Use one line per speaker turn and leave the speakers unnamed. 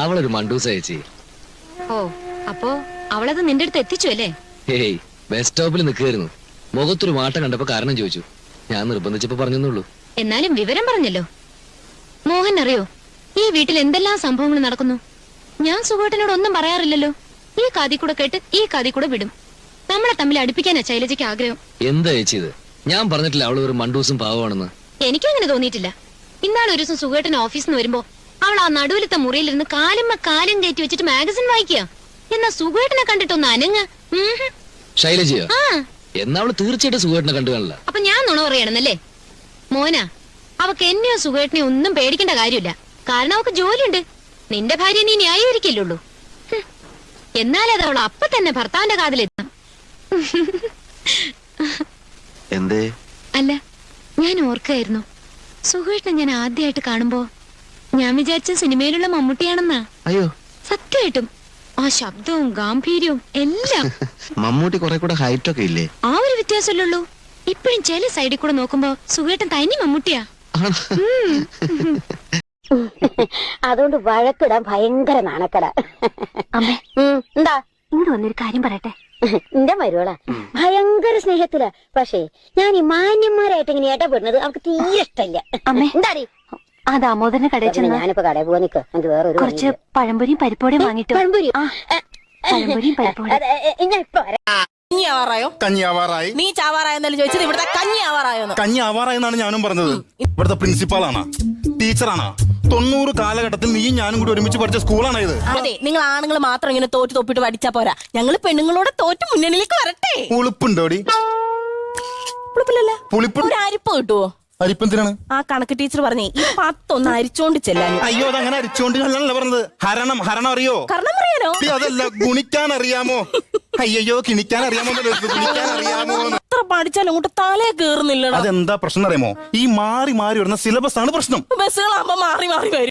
അവളൊരു മണ്ടൂസ ചേച്ചി.
ഓ, അപ്പോ അവളത് നിന്റെ അടുത്ത് എത്തിച്ചു അല്ലേ?
ഹേയ്, ബസ് സ്റ്റോപ്പിൽ നിൽക്കുകയായിരുന്നു. മുഖത്തൊരു മാട്ടം കണ്ടപ്പോ കാരണം ചോദിച്ചു. ഞാൻ നിർബന്ധിച്ചപ്പോ പറഞ്ഞെന്നുള്ളൂ.
എന്നാലും വിവരം പറഞ്ഞല്ലോ. മോഹൻ അറിയോ ഈ വീട്ടിൽ എന്തെല്ലാം സംഭവങ്ങൾ നടക്കുന്നു? ഞാൻ സുഖേട്ടനോട് ഒന്നും പറയാറില്ലല്ലോ. ഈ കാതി കൂടെ കേട്ട് ഈ കാതി കൂടെ വിടും. നമ്മളെ തമ്മിൽ അടുപ്പിക്കാനാ ശൈലജയ്ക്ക് ആഗ്രഹം.
എന്താ ചേച്ചി ഇത്? ഞാൻ പറഞ്ഞിട്ടില്ല അവള് ഒരു മണ്ടൂസും പാവമാണെന്ന്.
എനിക്കും അങ്ങനെ തോന്നിയിട്ടില്ല. ഇന്നാളെ ഒരു ദിവസം സുഖേട്ടൻ ഓഫീസിൽ നിന്ന് വരുമ്പോ അവൾ ആ നടുവിലത്തെ മുറിയിലിരുന്ന് കാലും കയറ്റി വെച്ചിട്ട് മാഗസിൻ വായിക്കുക. എന്നാ സുഖേട്ടനെ കണ്ടിട്ടൊന്ന് അനങ്ങ്.
ശൈലജയോ? എന്നാ അവള് തീർച്ചയായിട്ടും സുഖേട്ടനെ കണ്ടു കാണില്ല.
അപ്പൊ ഞാൻ നുണ പറയണമെന്നല്ലേ? മോനാ, അവക്ക് എന്നെയോ സുഖേട്ടനെയോ ഒന്നും പേടിക്കേണ്ട കാര്യമില്ല. കാരണം അവക്ക് ജോലിയുണ്ട്. നിന്റെ ഭാര്യ നീ ന്യായീകരിക്കില്ലുള്ളൂ. എന്നാലത് അവൾ അപ്പൊ തന്നെ ഭർത്താവിന്റെ കാതിലെത്താം.
എന്തേ?
അല്ല, ഞാൻ ഓർക്കായിരുന്നു, സുഖേട്ടനെ ഞാൻ ആദ്യമായിട്ട് കാണുമ്പോ ഞാൻ വിചാരിച്ച സിനിമയിലുള്ള മമ്മൂട്ടിയാണെന്നാ.
അയ്യോ,
സത്യമായിട്ടും ആ ശബ്ദവും ഗാംഭീര്യവും എല്ലാം.
മമ്മൂട്ടി കുറെ കൂടെ ഹൈറ്റ് ഒക്കെ ഇല്ലേ?
ആ ഒരു വ്യത്യാസമല്ലുള്ളൂ. ഇപ്പഴും ചില സൈഡിൽ കൂടെ നോക്കുമ്പോ സുഖേട്ടൻ തനി മമ്മൂട്ടിയാ.
അതുകൊണ്ട് വഴക്കിടാൻ ഭയങ്കര നാണക്കട.
അമ്മേ,
എന്താ?
ഇങ്ങോട്ട് വന്നൊരു കാര്യം പറയട്ടെ.
എന്റെ മരുവള ഭയങ്കര സ്നേഹത്തില. പക്ഷേ ഞാൻ ഈ മാന്യന്മാരായിട്ട് ഇങ്ങനെ ഇടപെടുന്നത് അവർക്ക് തീരെ ഇഷ്ടമില്ല.
അമ്മേ,
എന്താടി?
ആ ദാമോദരന്റെ കടയിൽ ചെന്ന്
ഞാനിപ്പോ കടയിൽ പോവാ. നിക്ക്, എനിക്ക് വേറൊരു
കുറച്ച് പഴംപൊരിയും പരിപ്പോടിയും വാങ്ങിട്ടു.
പഴംപൊരി
പഴംപൊരിയും പരിപ്പോടിയും.
ഞാൻ ഇപ്പൊ
കഞ്ഞി ആവാറായോ?
കഞ്ഞി ആവാറായി.
നീ ചാവാറായെന്നല്ലേ ചോദിച്ചത്? ഇവിടുത്തെ കഞ്ഞി ആവാറായോന്ന്?
കഞ്ഞി ആവാറായെന്നാണ് ഞാനും പറഞ്ഞത്. ഇവിടുത്തെ പ്രിൻസിപ്പാളാണ്, ടീച്ചറാണ്. 90 കാലഘട്ടത്തിൽ നീയും ഞാനും കൂടി ഒരുമിച്ച് പഠിച്ച സ്കൂളാണ് ഇത്.
അതെ, നിങ്ങൾ ആണുങ്ങൾ മാത്രം ഇങ്ങനെ തോറ്റ് തൊപ്പിട്ട് പഠിച്ചാ പോരാ. ഞങ്ങള് പെണ്ണുങ്ങളോട് തോറ്റ് മുന്നണിയിലേക്ക് വരട്ടെ.
പുളിപ്പുണ്ടോടി?
പുളിപ്പില്ലല്ല.
പുളിപ്പ്
ഒരു അരിപ്പ് കിട്ടുവോ?
അരിപ്പെന്തിനാണ്?
ആ കണക്ക് ടീച്ചർ പറഞ്ഞേ ഈ 10 ഒന്ന് അരിച്ചോണ്ട് ചെല്ലാൻ.
അയ്യോ, അതങ്ങനെ അരിച്ചോണ്ട് അല്ലല്ലോ പറഞ്ഞത്. ഹരണം അറിയോ?
കാരണം അറിയാലോ?
അതല്ല, ഗുണിക്കാൻ അറിയാമോ? അയ്യോ, കിണിക്കാൻ അറിയാമോ? ഗുണിക്കാൻ അറിയാമോ?
എത്ര പഠിച്ചാലും അങ്ങോട്ട് തലേ കേറുന്നില്ല.
അതെന്താ പ്രശ്നം അറിയാമോ? ഈ മാറി മാറി വരുന്ന സിലബസ് ആണ് പ്രശ്നം.
ബസ്സുകളാകുമ്പോ മാറി മാറി വരും.